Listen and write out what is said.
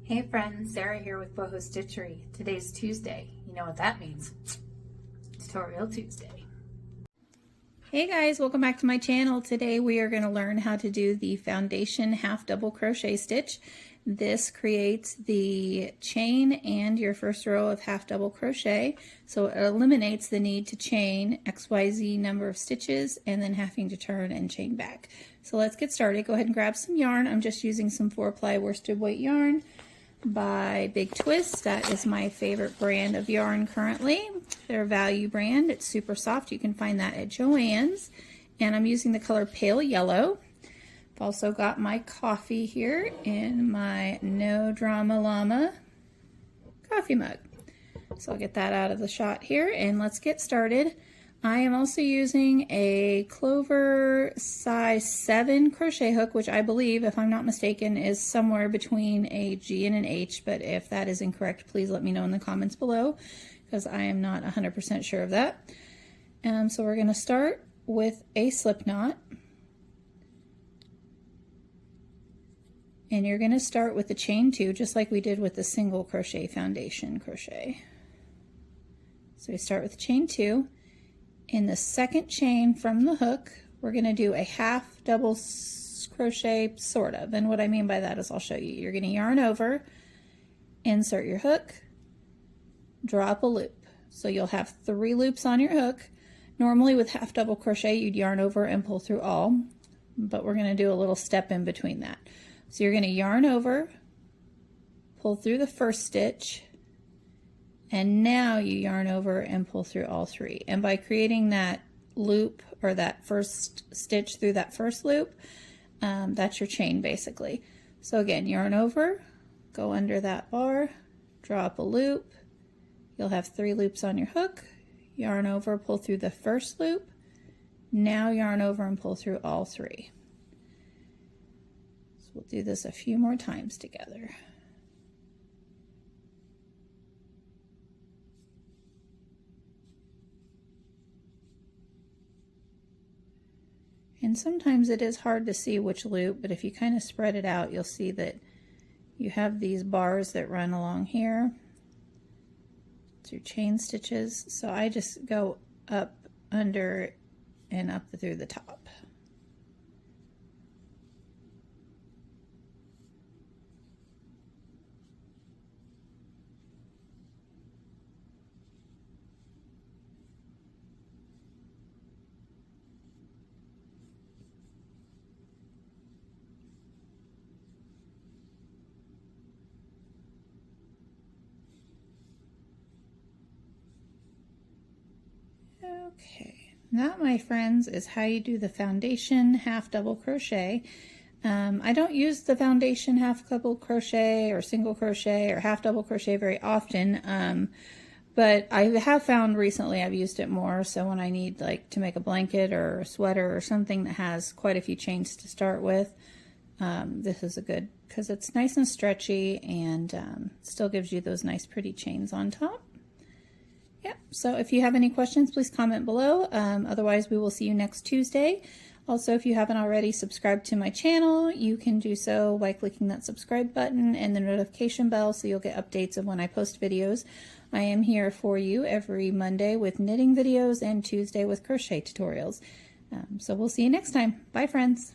Hey friends, Sarah here with Boho Stitchery. Today's Tuesday. You know what that means. Tutorial Tuesday. Hey guys, welcome back to my channel. Today we are going to learn how to do the foundation half double crochet stitch. This creates the chain and your first row of half double crochet, so it eliminates the need to chain XYZ number of stitches and then having to turn and chain back. So let's get started. Go ahead and grab some yarn. I'm just using some 4-ply worsted weight yarn by Big Twist. That is my favorite brand of yarn currently. Their value brand. It's super soft. You can find that at Joann's. And I'm using the color Pale Yellow. I've also got my coffee here in my No Drama Llama coffee mug. So I'll get that out of the shot here and let's get started. I am also using a Clover size 7 crochet hook, which I believe, if I'm not mistaken, is somewhere between a G and an H, but if that is incorrect, please let me know in the comments below, because I am not 100% sure of that. So we're going to start with a slip knot. And you're going to start with the chain 2, just like we did with the single crochet foundation crochet. So we start with chain 2. In the second chain from the hook, we're going to do a half double crochet, sort of. And what I mean by that is I'll show you. You're going to yarn over, insert your hook, drop a loop. So you'll have 3 loops on your hook. Normally with half double crochet, you'd yarn over and pull through all, but we're going to do a little step in between that. So you're going to yarn over, pull through the first stitch, and now you yarn over and pull through all 3. And by creating that loop or that first stitch through that first loop, that's your chain basically. So again, yarn over, go under that bar, drop a loop, you'll have 3 loops on your hook, yarn over, pull through the first loop, now yarn over and pull through all 3. So we'll do this a few more times together. And sometimes it is hard to see which loop, but if you kind of spread it out, you'll see that you have these bars that run along here. It's your chain stitches. So I just go up, under, and up through the top. Okay, that, my friends, is how you do the foundation half double crochet. I don't use the foundation half double crochet or single crochet or half double crochet very often, but I have found recently I've used it more. So when I need like to make a blanket or a sweater or something that has quite a few chains to start with, this is a good, because it's nice and stretchy and still gives you those nice pretty chains on top. Yeah, so if you have any questions, please comment below. Otherwise, we will see you next Tuesday. Also, if you haven't already subscribed to my channel, you can do so by clicking that subscribe button and the notification bell so you'll get updates of when I post videos. I am here for you every Monday with knitting videos and Tuesday with crochet tutorials. So we'll see you next time. Bye, friends.